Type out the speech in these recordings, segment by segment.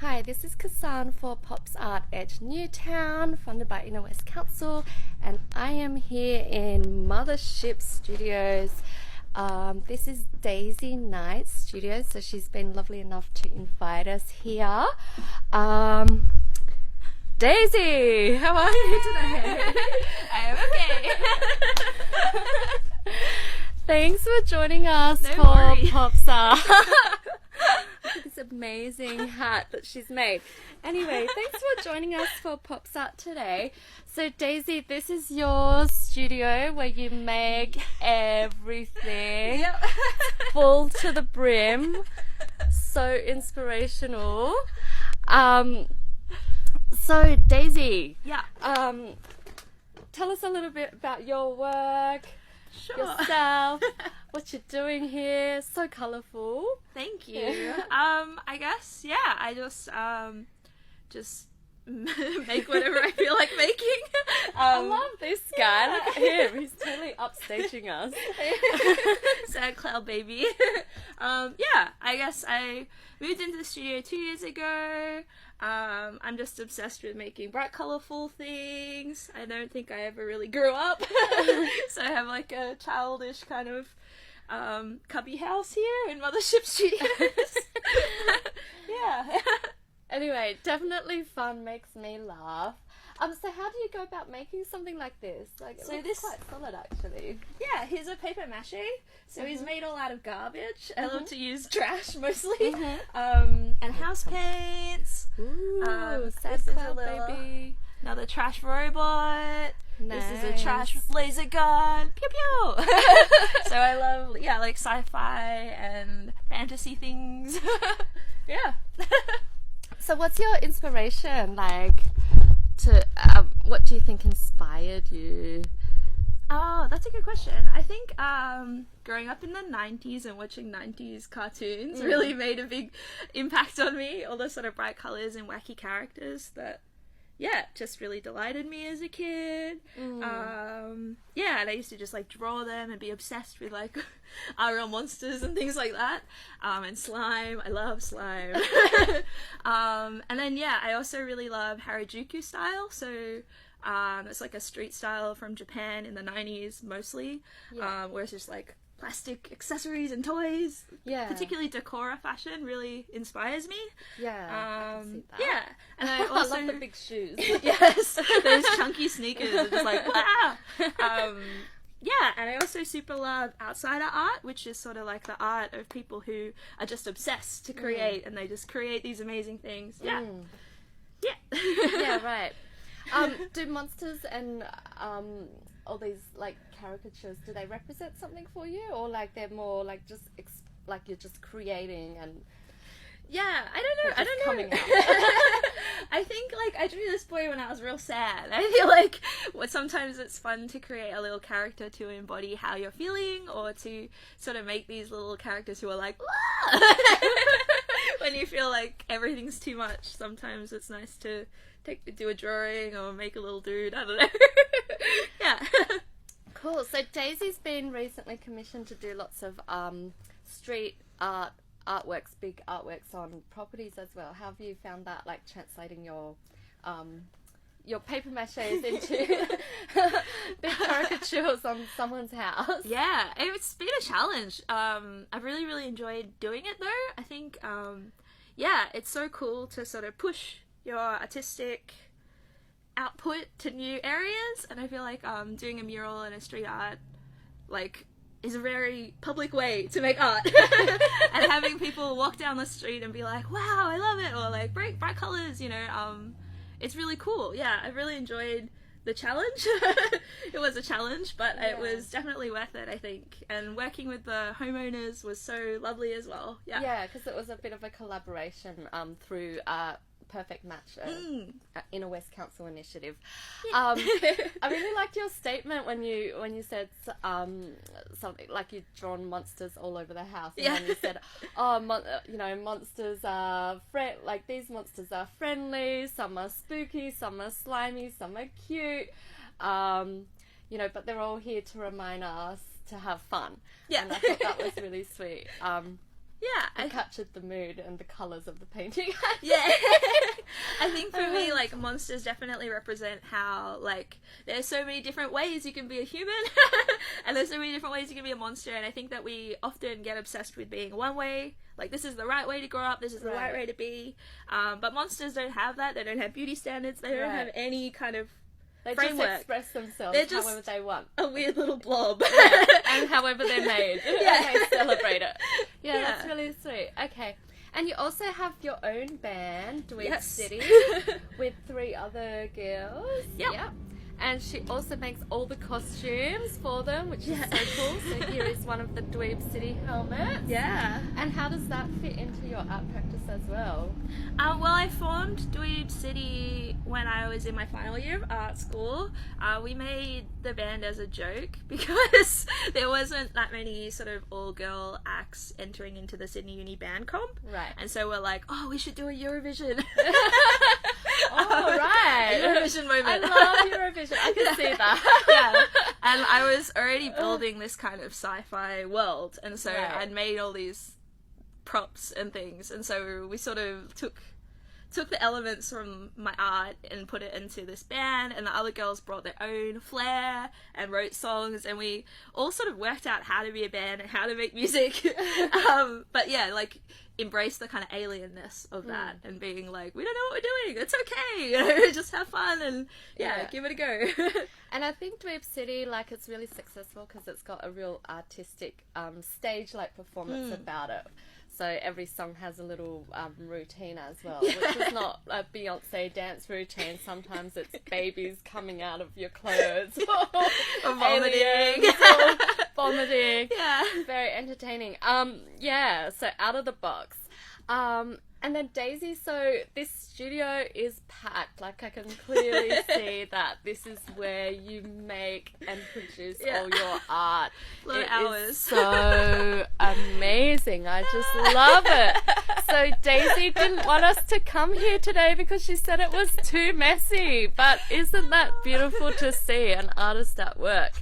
Hi, this is Kasane for Popsart at Newtown, funded by Inner West Council, and I am here in Mothership Studios. This is Daisy Knight's studio, so she's been lovely enough to invite us here. Daisy, how are you today? I am okay. Thanks for joining us No for worries. Popsart. Look at this amazing hat that she's made. Anyway, thanks for joining us for Popsart today. So Daisy, this is your studio where you make everything Yep. full to the brim. So inspirational. So Daisy, Yeah. tell us a little bit about your work, Sure. yourself, what you're doing here. So colourful. Thank you. Yeah. I guess I just make whatever I feel like making. I love this guy. Look at him. He's totally upstaging us. Sad cloud baby. I guess I moved into the studio 2 years ago. I'm just obsessed with making bright, colourful things. I don't think I ever really grew up. So I have like a childish kind of cubby house here in Mothership Studios. Yeah. Anyway, definitely fun, makes me laugh. So how do you go about making something like this? Like, it So looks this- quite solid, actually. Yeah, here's a paper mache. So he's made all out of garbage. I love Mhm. to use trash mostly. Mhm. And house paints. Ooh, sad this is a cloud, little- baby. Another trash robot. This is a Nice. trash laser gun. Pew pew. So I love like sci-fi and fantasy things. Yeah. So what's your inspiration, like, to, what do you think inspired you? Oh, that's a good question. I think growing up in the 90s and watching 90s cartoons really made a big impact on me. All the sort of bright colours and wacky characters that, just really delighted me as a kid. And I used to just like draw them and be obsessed with like real monsters and things like that. And slime. I love slime. And then I also really love Harajuku style. So it's like a street style from Japan in the 90s mostly, where it's just like plastic accessories and toys. Yeah. Particularly Decora fashion really inspires me. Yeah, I can see that. And I also I love the big shoes. yes, those chunky sneakers are just like wow. And I also super love outsider art, which is sort of like the art of people who are just obsessed to create, and they just create these amazing things. Yeah. Yeah, right. Do monsters and all these like caricatures, do they represent something for you, or like they're more like just like you're just creating and I don't know. coming out? I think like I drew this boy when I was real sad. I feel like sometimes it's fun to create a little character to embody how you're feeling, or to sort of make these little characters who are like when you feel like everything's too much. Sometimes it's nice to do a drawing or make a little dude. I don't know. Yeah. Cool. So Daisy's been recently commissioned to do lots of street artworks, big artworks on properties as well. How have you found that, like translating your paper maches into big caricatures on someone's house? Yeah, it's been a challenge. I've really enjoyed doing it though. I think it's so cool to sort of push your artistic output to new areas, and I feel like doing a mural and a street art is a very public way to make art. And having people walk down the street and be like, wow, I love it, or like bright colours, it's really cool. I really enjoyed the challenge. It was a challenge, but it was definitely worth it, I think. And working with the homeowners was so lovely as well. Yeah, because it was a bit of a collaboration through Perfect Match, Inner West Council initiative. I really liked your statement when you said something like you'd drawn monsters all over the house, and then you said, monsters are these monsters are friendly, some are spooky, some are slimy, some are cute, but they're all here to remind us to have fun. And I thought that was really sweet. Yeah, It captured the mood and the colours of the painting. Yeah. I think for me, like, monsters definitely represent how, like, there's so many different ways you can be a human, and there's so many different ways you can be a monster, and I think that we often get obsessed with being one way, like, this is the right way to grow up, this is the right way to be, but monsters don't have that. They don't have beauty standards, they don't have any kind of framework. Just express themselves however they want. A weird little blob. And however they're made. Yeah. And they celebrate it. Yeah, that's really sweet. Okay. And you also have your own band, DWEEB City, with 3 other girls. Yep. And she also makes all the costumes for them, which is so cool. So here is one of the DWEEB City helmets. Yeah. And how does that fit into your art practice as well? Well, I formed DWEEB City when I was in my final year of art school. We made the band as a joke because there wasn't that many sort of all-girl acts entering into the Sydney Uni band comp. Right. And so we're like, oh, we should do a Eurovision. Oh, right. Eurovision moment. I love Eurovision. I can see that. Yeah. And I was already building this kind of sci-fi world, and so I'd made all these props and things, and so we sort of took the elements from my art and put it into this band, and the other girls brought their own flair and wrote songs, and we all sort of worked out how to be a band and how to make music. But yeah, like, embrace the kind of alienness of that and being like, we don't know what we're doing, it's okay, you know, just have fun and give it a go. And I think DWEEB City, like, it's really successful because it's got a real artistic stage-like performance about it. So every song has a little routine as well, which is not a Beyonce dance routine. Sometimes it's babies coming out of your clothes or vomiting. Vomiting. Yeah. Very entertaining. So out of the box. And then Daisy, so this studio is packed. Like, I can clearly see that this is where you make and produce all your art. A lot of hours. Is so amazing. I just love it. So Daisy didn't want us to come here today because she said it was too messy. But isn't that beautiful to see an artist at work?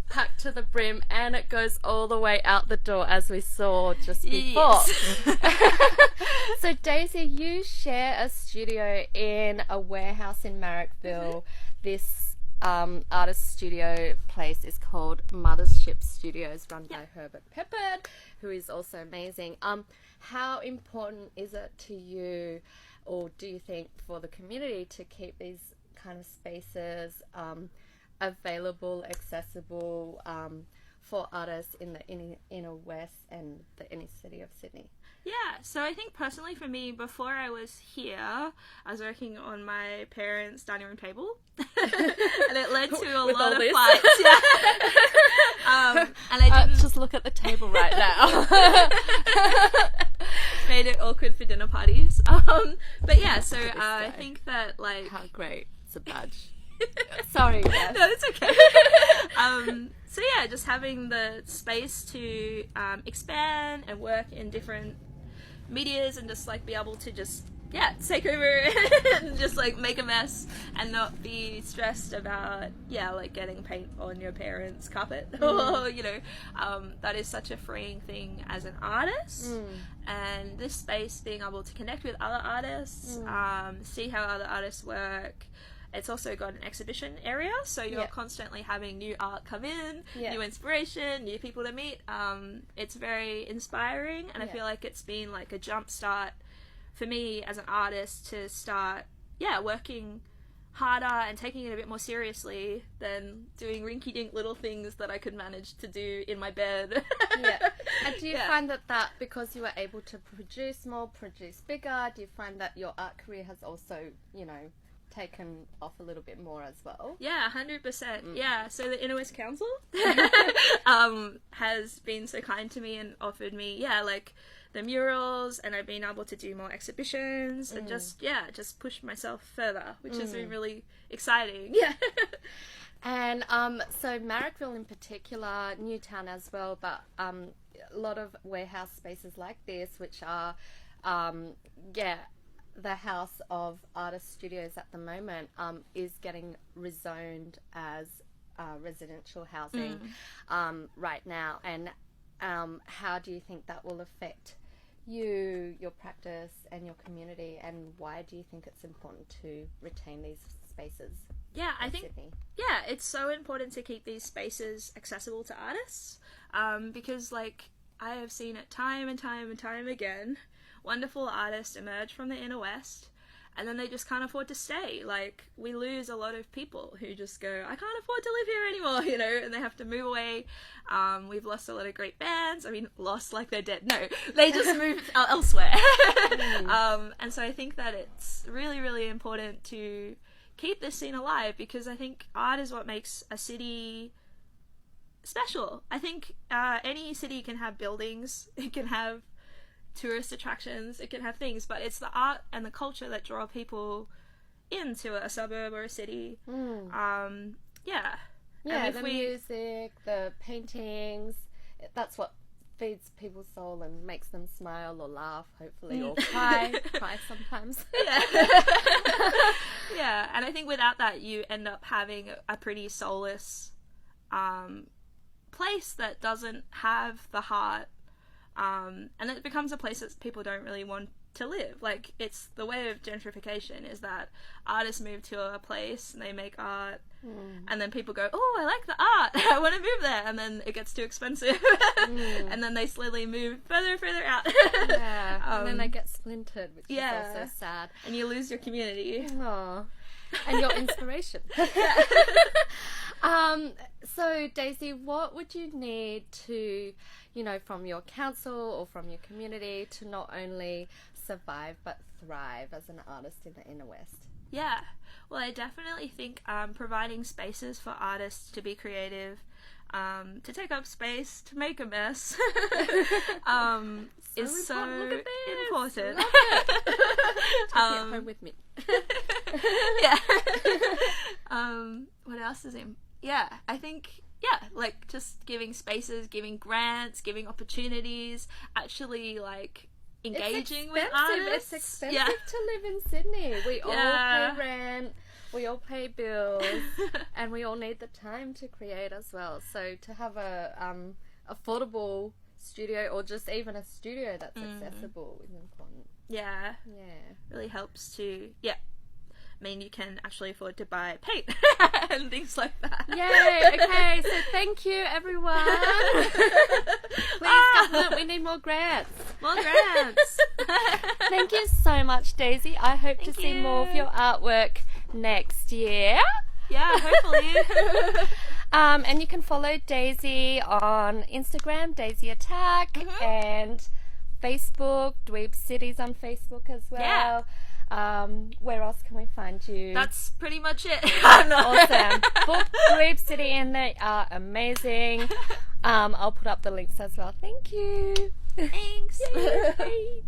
Packed to the brim, and it goes all the way out the door, as we saw just before. So Daisy, you share a studio in a warehouse in Marrickville. This artist studio place is called Mothership Studios, run by Herbert Peppard, who is also amazing. How important is it to you, or do you think for the community, to keep these kind of spaces available, accessible for artists in the inner west and the inner city of Sydney? Yeah, so I think personally for me, before I was here, I was working on my parents' dining room table, and it led to a lot of fights. Yeah. And I didn't just look at the table right now. Made it awkward for dinner parties. But yeah, so I think that, like, how great, it's a badge. Sorry, yes. No, it's okay. So yeah, just having the space to expand and work in different medias and just, like, be able to just take over and just, like, make a mess and not be stressed about like getting paint on your parents' carpet or, you know, that is such a freeing thing as an artist. And this space, being able to connect with other artists, see how other artists work. It's also got an exhibition area, so you're constantly having new art come in, new inspiration, new people to meet. It's very inspiring, and I feel like it's been like a jump start for me as an artist to start, working harder and taking it a bit more seriously than doing rinky-dink little things that I could manage to do in my bed. And do you find that because you were able to produce more, produce bigger, do you find that your art career has also, you know, taken off a little bit more as well? Yeah, 100%. Yeah, so the Inner West Council has been so kind to me and offered me, like, the murals, and I've been able to do more exhibitions and just push myself further, which has been really exciting. And so Marrickville in particular, Newtown as well, but a lot of warehouse spaces like this, which are the house of artist studios at the moment, is getting rezoned as residential housing right now. And how do you think that will affect you, your practice, and your community, and why do you think it's important to retain these spaces? Yeah, I think Sydney? it's so important to keep these spaces accessible to artists, because like I have seen it time and time and time again, wonderful artists emerge from the inner west, and then they just can't afford to stay. Like, we lose a lot of people who just go, I can't afford to live here anymore, you know, and they have to move away. We've lost a lot of great bands. I mean, lost like they're dead. No, they just moved elsewhere. And so I think that it's really, really important to keep this scene alive, because I think art is what makes a city special. I think any city can have buildings, it can have tourist attractions, it can have things, but it's the art and the culture that draw people into a suburb or a city. Yeah, the music, the paintings, that's what feeds people's soul and makes them smile or laugh, hopefully, or cry sometimes. Yeah, and I think without that you end up having a pretty soulless place that doesn't have the heart, and it becomes a place that people don't really want to live. Like, it's the way of gentrification is that artists move to a place and they make art, and then people go, oh, I like the art, I want to move there, and then it gets too expensive, and then they slowly move further and further out. And then they get splintered, which is also sad, and you lose your community. Aww. And your inspiration. So Daisy, what would you need to, you know, from your council or from your community to not only survive but thrive as an artist in the inner west? Yeah, well, I definitely think providing spaces for artists to be creative, to take up space, to make a mess, is so important. Love it. Take it home with me. What else is in? Yeah, I think, like just giving spaces, giving grants, giving opportunities, actually like engaging with artists. It's expensive to live in Sydney. We all pay rent, we all pay bills, and we all need the time to create as well. So to have a affordable studio, or just even a studio that's accessible, is important. Yeah, really helps to I mean, you can actually afford to buy paint and things like that. Yay! Okay, so thank you, everyone. Please, government, we need more grants. More grants. Thank you so much, Daisy. I hope to see more of your artwork next year. Yeah, hopefully. And you can follow Daisy on Instagram, Daisy Attack, and Facebook, DWEEB City's on Facebook as well. Yeah. Where else can we find you? That's pretty much it. Awesome. Book DWEEB City and they are amazing. I'll put up the links as well. Thank you. Thanks. Yay.